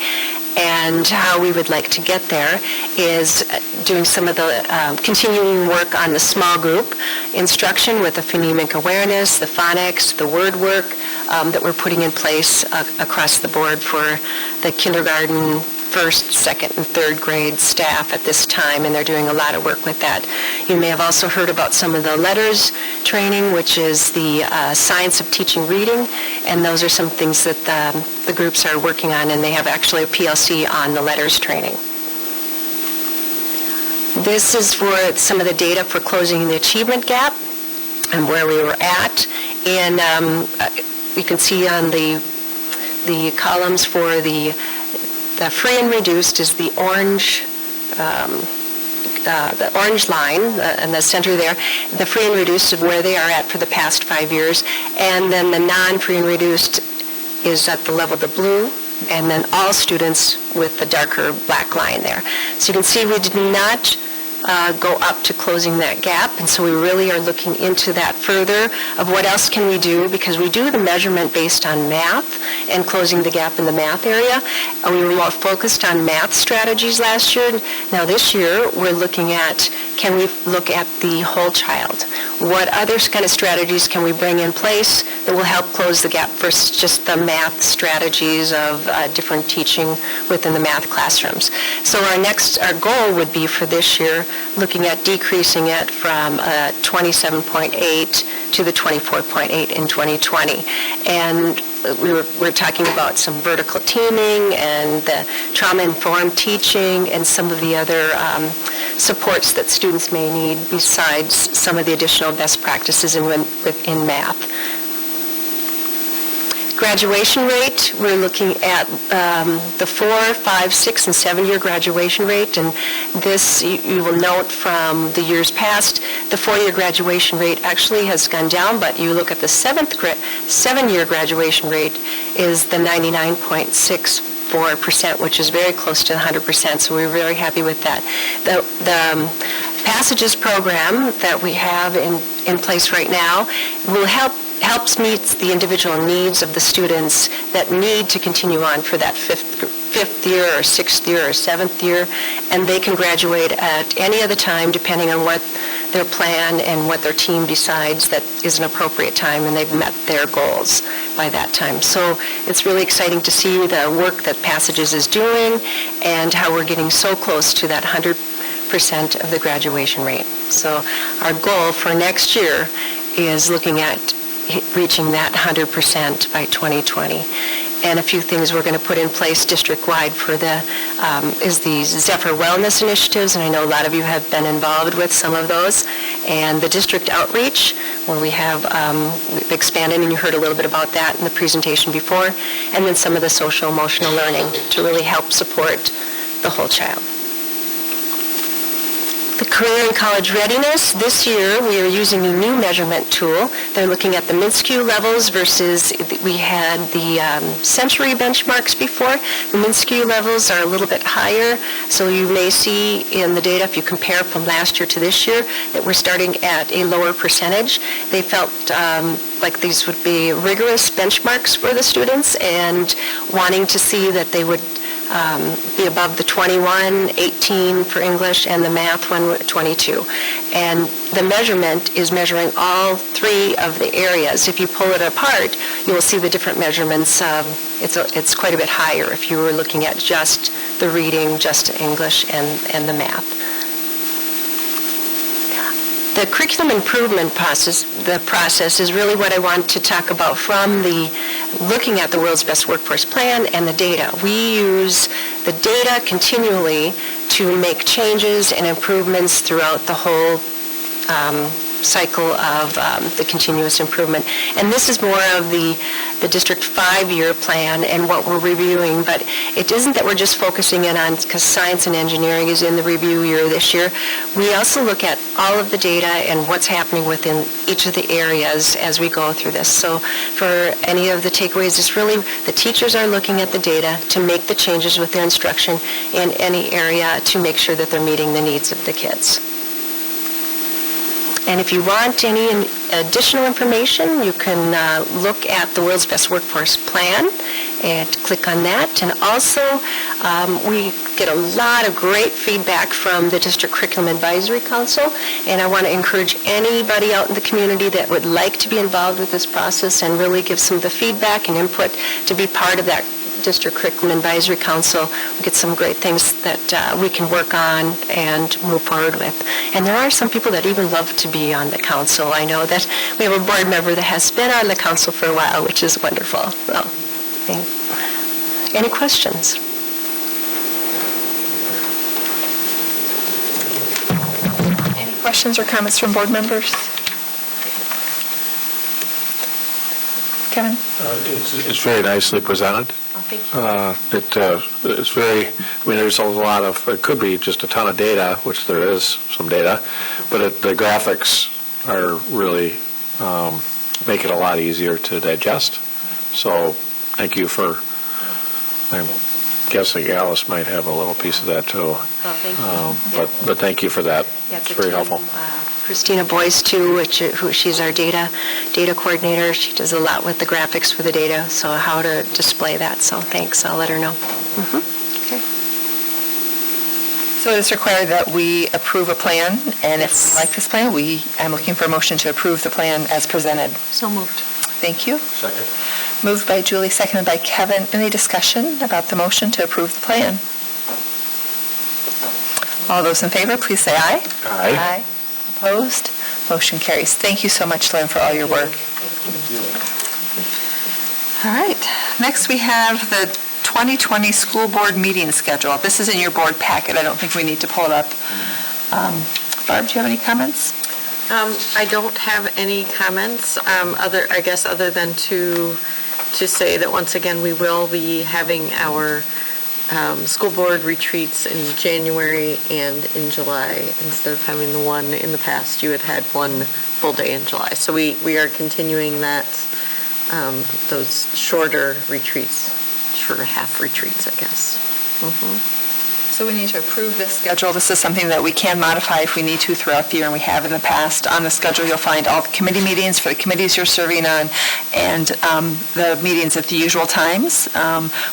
And how we would like to get there is doing some of the continuing work on the small group instruction with the phonemic awareness, the phonics, the word work that we're putting in place across the board for the kindergarten, first, second, and third grade staff at this time, and they're doing a lot of work with that. You may have also heard about some of the letters training, which is the science of teaching reading, and those are some things that the groups are working on, and they have actually a PLC on the letters training. This is for some of the data for closing the achievement gap and where we were at, and you can see on the columns for the free and reduced is the orange line in the center there. The free and reduced is where they are at for the past 5 years. And then the non-free and reduced is at the level of the blue. And then all students with the darker black line there. So you can see we did not go up to closing that gap, and so we really are looking into that further of what else can we do, because we do the measurement based on math and closing the gap in the math area. We were more focused on math strategies last year. Now this year, we're looking at, can we look at the whole child? What other kind of strategies can we bring in place that will help close the gap versus just the math strategies of different teaching within the math classrooms? So our goal would be for this year, looking at decreasing it from 27.8 to the 24.8 in 2020. And we're talking about some vertical teaming and the trauma-informed teaching and some of the other supports that students may need besides some of the additional best practices in math. Graduation rate, we're looking at the 4, 5, 6, and 7-year graduation rate, and this you will note from the years past, the 4-year graduation rate actually has gone down, but you look at the 7-year graduation rate is the 99.64%, which is very close to 100%, so we're very happy with that. The Passages program that we have in place right now will helps meet the individual needs of the students that need to continue on for that fifth year or 6th year or 7th year, and they can graduate at any other time depending on what their plan and what their team decides that is an appropriate time, and they've met their goals by that time. So it's really exciting to see the work that Passages is doing and how we're getting so close to that 100% of the graduation rate. So our goal for next year is looking at reaching that 100% by 2020. And a few things we're going to put in place district-wide for the Zephyr Wellness Initiatives, and I know a lot of you have been involved with some of those, and the district outreach, where we have expanded, and you heard a little bit about that in the presentation before, and then some of the social-emotional learning to really help support the whole child. The career and college readiness, this year we are using a new measurement tool. They're looking at the MINSCU levels versus we had the Century benchmarks before. The MINSCU levels are a little bit higher, so you may see in the data, if you compare from last year to this year, that we're starting at a lower percentage. They felt like these would be rigorous benchmarks for the students and wanting to see that they would be above the 21, 18 for English, and the math one 22. And the measurement is measuring all 3 of the areas. If you pull it apart, you will see the different measurements. It's quite a bit higher if you were looking at just the reading, just English, and the math. The curriculum improvement process is really what I want to talk about from looking at the World's Best Workforce Plan and the data. We use the data continually to make changes and improvements throughout the whole cycle of the continuous improvement. And this is more of the District 5-year plan and what we're reviewing, but it isn't that we're just focusing in on, because science and engineering is in the review year this year. We also look at all of the data and what's happening within each of the areas as we go through this. So for any of the takeaways, it's really the teachers are looking at the data to make the changes with their instruction in any area to make sure that they're meeting the needs of the kids. And if you want any additional information, you can look at the World's Best Workforce Plan and click on that. And also, we get a lot of great feedback from the District Curriculum Advisory Council, and I want to encourage anybody out in the community that would like to be involved with this process and really give some of the feedback and input to be part of that District Curriculum Advisory Council. We get some great things that we can work on and move forward with. And there are some people that even love to be on the council. I know that we have a board member that has been on the council for a while, which is wonderful. So, any questions? Any questions or comments from board members? Kevin? It's very nicely presented. It's very, I mean, there's a lot of, it could be just a ton of data, which there is some data, but the graphics are really make it a lot easier to digest. So thank you for, I'm guessing Alice might have a little piece of that too. Well, thank you. But thank you for that. Yeah, it's very helpful. Christina Boyce, too, she's our data coordinator. She does a lot with the graphics for the data, so how to display that. So thanks, I'll let her know. Okay. So it is required that we approve a plan, and if you like this plan, I'm looking for a motion to approve the plan as presented. So moved. Thank you. Second. Moved by Julie, seconded by Kevin. Any discussion about the motion to approve the plan? All those in favor, please say aye. Aye. Opposed? Motion carries. Thank you so much, Lynn, for all your work. All right. Next, we have the 2020 school board meeting schedule. This is in your board packet. I don't think we need to pull it up. Barb, do you have any comments? I don't have any comments, other than to say that once again, we will be having our school board retreats in January and in July, instead of having the one in the past. You had one full day in July. So we are continuing that, those shorter retreats, shorter half retreats, I guess. So we need to approve this schedule. This is something that we can modify if we need to throughout the year, and we have in the past. On the schedule, you'll find all the committee meetings for the committees you're serving on, and the meetings at the usual times,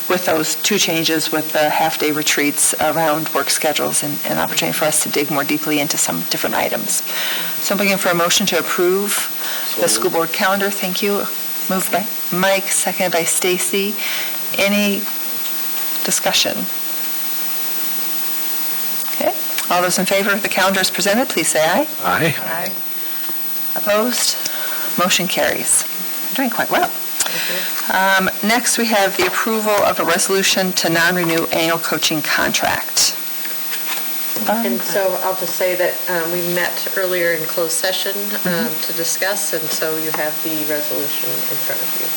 with those two changes with the half-day retreats around work schedules and an opportunity for us to dig more deeply into some different items. So I'm looking for a motion to approve the school board calendar. Thank you. Moved by Mike, seconded by Stacy. Any discussion? Okay. All those in favor of the calendar as presented, please say aye. Aye. Aye. Opposed? Motion carries. You're doing quite well. Next, we have the approval of a resolution to non-renew annual coaching contract. And so I'll just say that we met earlier in closed session to discuss, and so you have the resolution in front of you.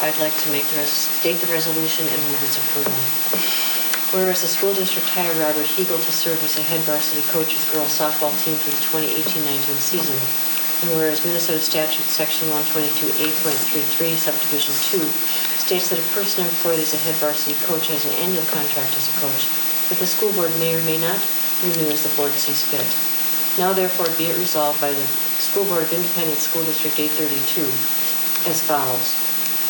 I'd like to state the resolution and move its approval. Whereas the school district hired Robert Hegel to serve as the head varsity coach of the girls softball team for the 2018-19 season, and whereas Minnesota Statute Section 122A.33, Subdivision 2, states that a person employed as a head varsity coach has an annual contract as a coach, that the school board may or may not renew as the board sees fit. Now therefore be it resolved by the School Board of Independent School District 832 as follows.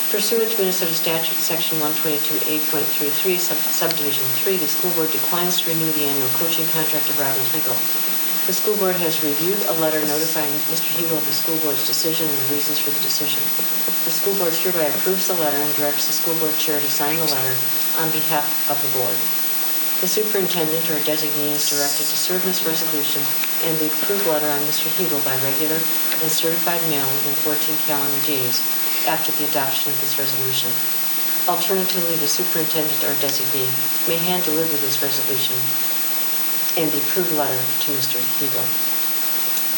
Pursuant to Minnesota Statute Section 122A.33, Subdivision 3, the school board declines to renew the annual coaching contract of Robert Hegel. The school board has reviewed a letter notifying Mr. Hegel of the school board's decision and the reasons for the decision. The school board hereby approves the letter and directs the school board chair to sign the letter on behalf of the board. The superintendent or designee is directed to serve this resolution and the approved letter on Mr. Hegel by regular and certified mail within 14 calendar days after the adoption of this resolution. Alternatively, the superintendent or designee may hand-deliver this resolution and the approved letter to Mr. Hegel.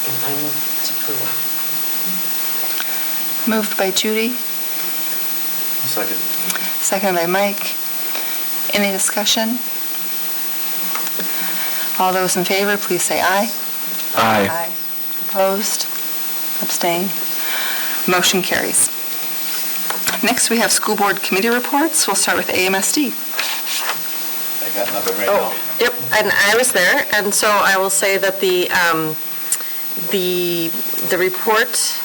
and I move its approval. Moved by Judy, Second. seconded by Mike. Any discussion? All those in favor, please say aye. Aye. Opposed? Abstain? Motion carries. Next, we have school board committee reports. We'll start with AMSD. I got nothing right Oh, now. yep, and I was there, and so I will say that the report,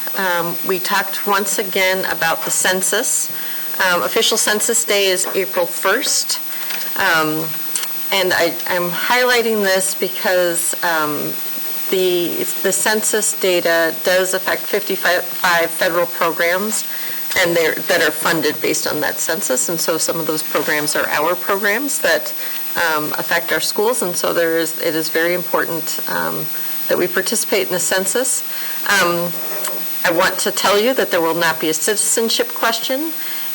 we talked once again about the census. Official census day is April 1st. And I'm highlighting this because the census data does affect 55 federal programs and that are funded based on that census. And so some of those programs are our programs that affect our schools. And so it is very important that we participate in the census. I want to tell you that there will not be a citizenship question,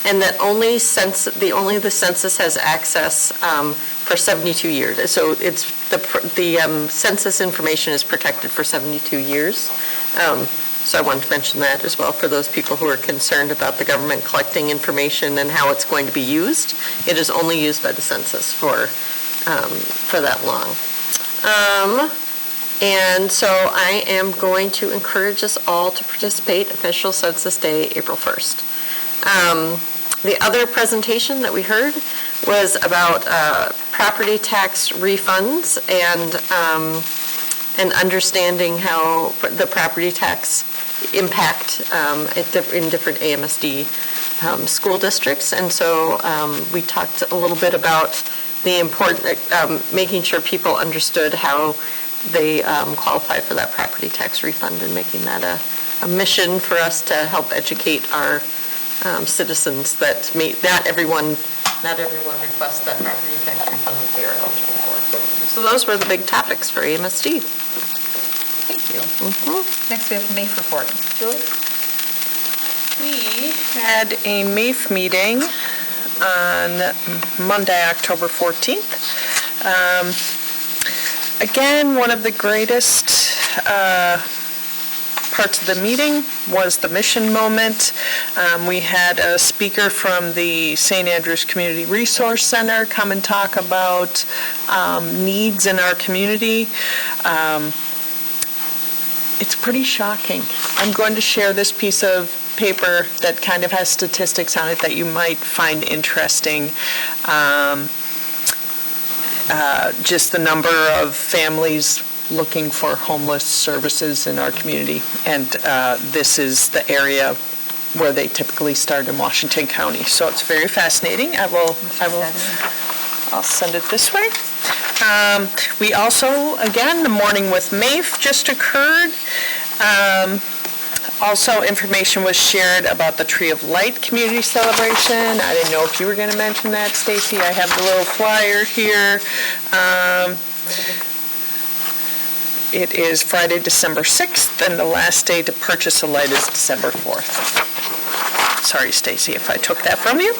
and that only the census has access for 72 years. So it's the census information is protected for 72 years. So I wanted to mention that as well for those people who are concerned about the government collecting information and how it's going to be used. It is only used by the census for that long. And so I am going to encourage us all to participate. Official Census Day, April 1st. The other presentation that we heard was about property tax refunds and understanding how the property tax impact in different AMSD school districts. And so we talked a little bit about the important, making sure people understood how they qualify for that property tax refund, and making that a mission for us to help educate our citizens that not everyone requests that property tax refund that they are eligible for. So those were the big topics for AMSD. Thank you. Next, we have the MAFE report. Julie? We had a MAFE meeting on Monday, October 14th. Again, one of the greatest parts of the meeting was the mission moment. We had a speaker from the St. Andrews Community Resource Center come and talk about needs in our community. It's pretty shocking. I'm going to share this piece of paper that kind of has statistics on it that you might find interesting. Just the number of families looking for homeless services in our community. And this is the area where they typically start in Washington County. So it's very fascinating. I'll send it this way. We also, again, the morning with MAFE just occurred. Also, information was shared about the Tree of Light Community Celebration. I didn't know if you were going to mention that, Stacy. I have the little flyer here. It is Friday, December 6th, and the last day to purchase a light is December 4th. Sorry, Stacy, if I took that from you.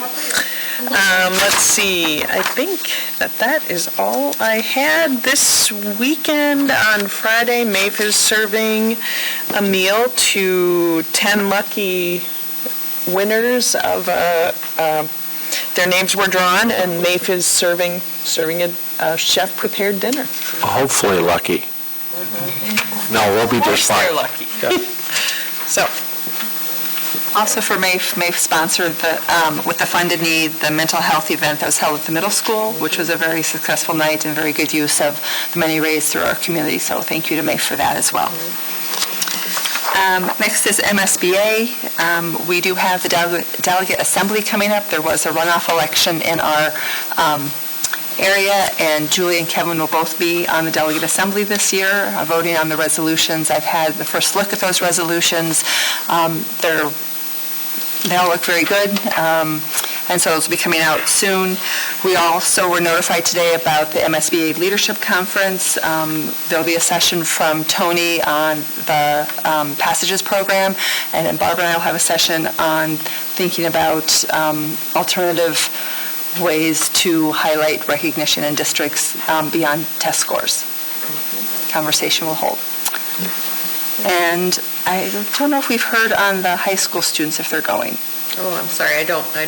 Let's see, I think that is all I had. This weekend on Friday, MAFE is serving a meal to 10 lucky winners of their names were drawn, and MAFE is serving a chef-prepared dinner. Hopefully lucky. No, we'll be just fine. They're lucky. So, Also for MAFE sponsored with the funded need, the mental health event that was held at the middle school, which was a very successful night and very good use of the money raised through our community. So thank you to MAFE for that as well. Next is MSBA. We do have the delegate assembly coming up. There was a runoff election in our area, and Julie and Kevin will both be on the delegate assembly this year, voting on the resolutions. I've had the first look at those resolutions. They all look very good, and so those will be coming out soon. We also were notified today about the MSBA Leadership Conference. There'll be a session from Tony on the Passages program, and then Barbara and I will have a session on thinking about alternative ways to highlight recognition in districts beyond test scores. Conversation will hold. And I don't know if we've heard on the high school students if they're going. Oh, I'm sorry, I don't know.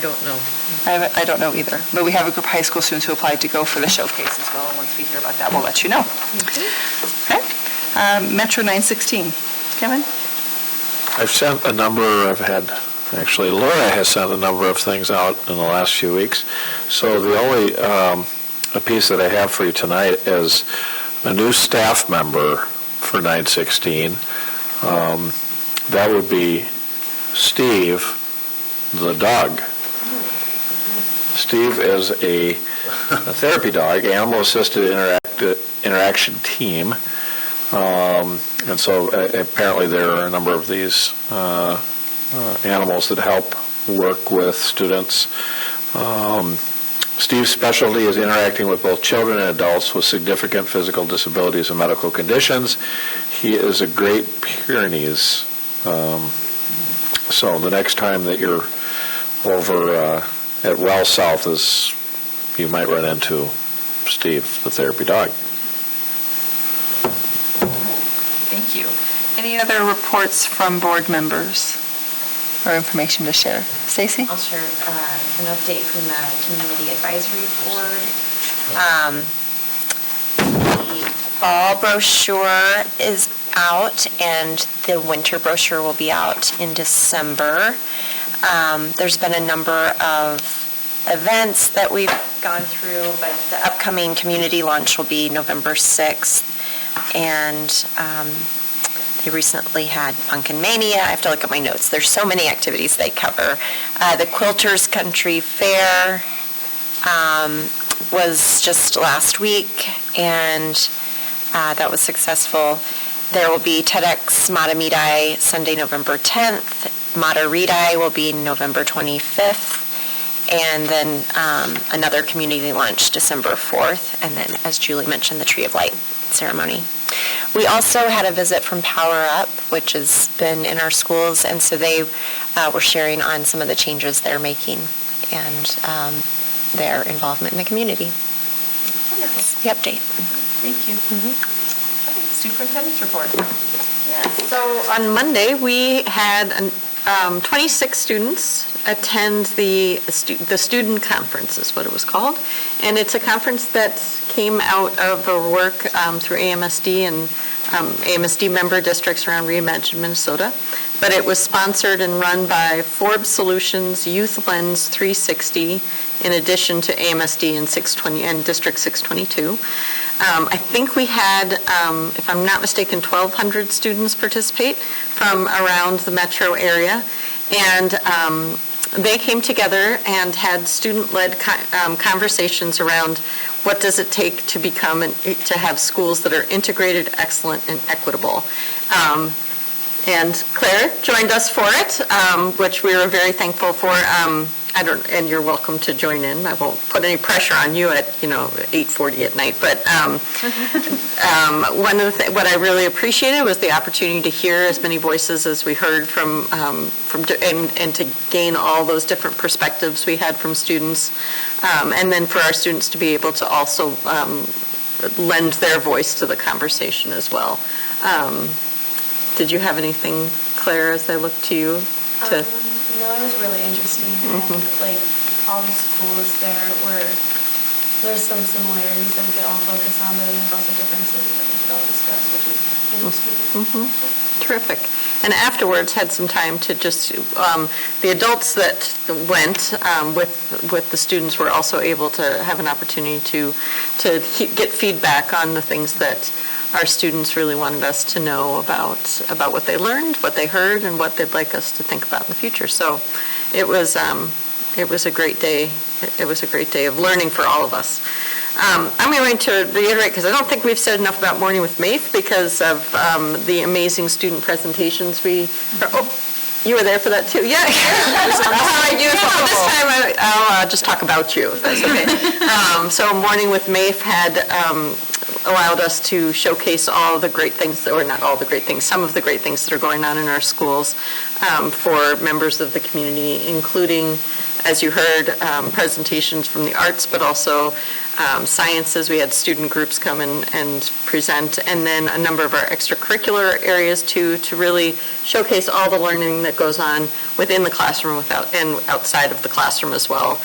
I don't know either. But we have a group of high school students who applied to go for the showcase as well. And once we hear about that, we'll let you know. Okay. Metro 916. Kevin? I've sent a number, actually Laura has sent a number of things out in the last few weeks. So the only a piece that I have for you tonight is a new staff member for 916. That would be Steve the dog. Steve is a therapy dog, animal-assisted interaction team. And so apparently there are a number of these animals that help work with students. Steve's specialty is interacting with both children and adults with significant physical disabilities and medical conditions. He is a Great Pyrenees. So the next time that you're over at Well South you might run into Steve, the therapy dog. Thank you. Any other reports from board members or information to share? Stacy? I'll share an update from the Community Advisory Board. The fall brochure is out, and the winter brochure will be out in December. There's been a number of events that we've gone through, but the upcoming community lunch will be November 6th, and they recently had Pumpkin Mania. I have to look at my notes. There's so many activities they cover. The Quilters Country Fair was just last week, and that was successful. There will be TEDx Matamidi Sunday, November 10th. Mataridi will be November 25th. And then another community lunch December 4th. And then, as Julie mentioned, the Tree of Light ceremony. We also had a visit from Power Up, which has been in our schools, and so they were sharing on some of the changes they're making and their involvement in the community. That's the update. Thank you. Superintendent's report. Yes, so on Monday, we had 26 students attend the student conference, is what it was called. And it's a conference that came out of a work through AMSD and AMSD member districts around Reimagine Minnesota. But it was sponsored and run by Forbes Solutions, Youth Lens 360, in addition to AMSD and District 622. I think we had, if I'm not mistaken, 1,200 students participate from around the metro area. And they came together and had student-led conversations around what does it take to to have schools that are integrated, excellent, and equitable. And Claire joined us for it, which we were very thankful for. And you're welcome to join in. I won't put any pressure on you at 8:40 at night. But what I really appreciated was the opportunity to hear as many voices as we heard from and to gain all those different perspectives we had from students, and then for our students to be able to also lend their voice to the conversation as well. Did you have anything, Claire, as I look to you? No, it was really interesting. And, all the schools there's some similarities that we could all focus on, but there's also differences that we could all discuss, which is interesting. Terrific. And afterwards, had some time to just, the adults that went with the students were also able to have an opportunity to get feedback on the things that our students really wanted us to know about what they learned, what they heard, and what they'd like us to think about in the future. So it was a great day. It was a great day of learning for all of us. I'm going to reiterate, because I don't think we've said enough about Morning with Maeve because of the amazing student presentations you were there for that too? Yeah. This time I'll just talk about you, if that's okay. So Morning with Maeve had allowed us to showcase all the great things, or not all the great things, some of the great things that are going on in our schools for members of the community, including as you heard, presentations from the arts, but also sciences. We had student groups come and present, and then a number of our extracurricular areas too, to really showcase all the learning that goes on within the classroom and outside of the classroom as well,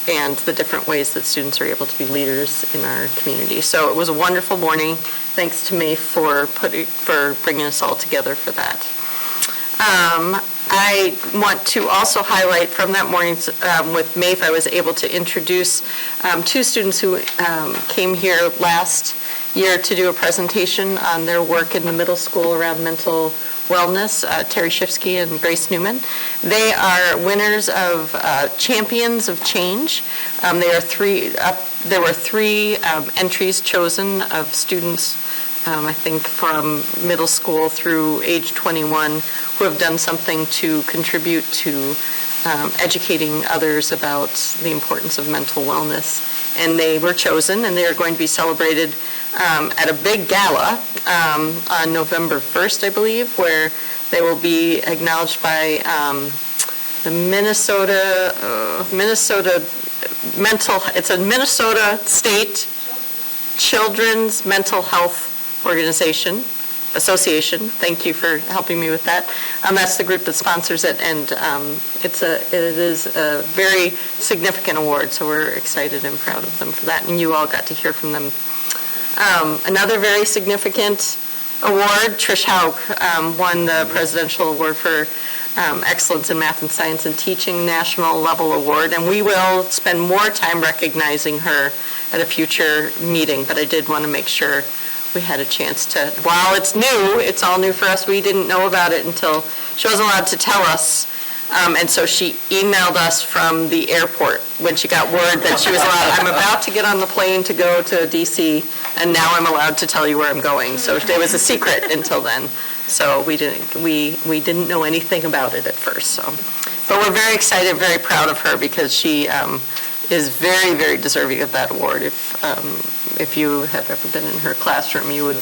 and the different ways that students are able to be leaders in our community. So it was a wonderful morning. Thanks to May for bringing us all together for that. I want to also highlight from that morning with MAFE, I was able to introduce two students who came here last year to do a presentation on their work in the middle school around mental wellness, Terry Shifsky and Grace Newman. They are winners of Champions of Change. There were three entries chosen of students, I think from middle school through age 21, who have done something to contribute to educating others about the importance of mental wellness. And they were chosen, and they are going to be celebrated at a big gala on November 1st, I believe, where they will be acknowledged by the Minnesota State Children's Mental Health Association. Thank you for helping me with that. That's the group that sponsors it, and it is a very significant award, so we're excited and proud of them for that, and you all got to hear from them. Another very significant award, Trish Haug won the Presidential Award for Excellence in Math and Science and Teaching National Level Award, and we will spend more time recognizing her at a future meeting, but I did want to make sure we had a chance to, while it's new, it's all new for us, we didn't know about it until she wasn't allowed to tell us, and so she emailed us from the airport when she got word that she was allowed. I'm about to get on the plane to go to DC, and now I'm allowed to tell you where I'm going. So it was a secret until then. So we didn't know anything about it at first. So, but we're very excited, very proud of her, because she is very, very deserving of that award. If you have ever been in her classroom, you would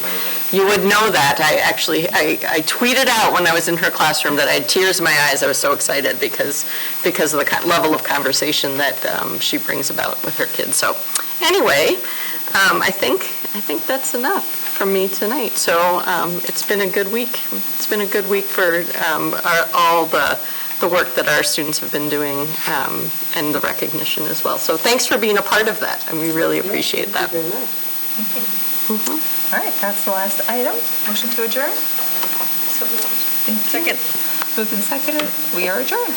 know that. I tweeted out when I was in her classroom that I had tears in my eyes. I was so excited because of the level of conversation that she brings about with her kids. So anyway, I think that's enough from me tonight. So it's been a good week. It's been a good week for all the work that our students have been doing and the recognition as well. So thanks for being a part of that, and we really appreciate that. Thank you very much. All right, that's the last item. Motion to adjourn? Second. Moved and seconded. We are adjourned.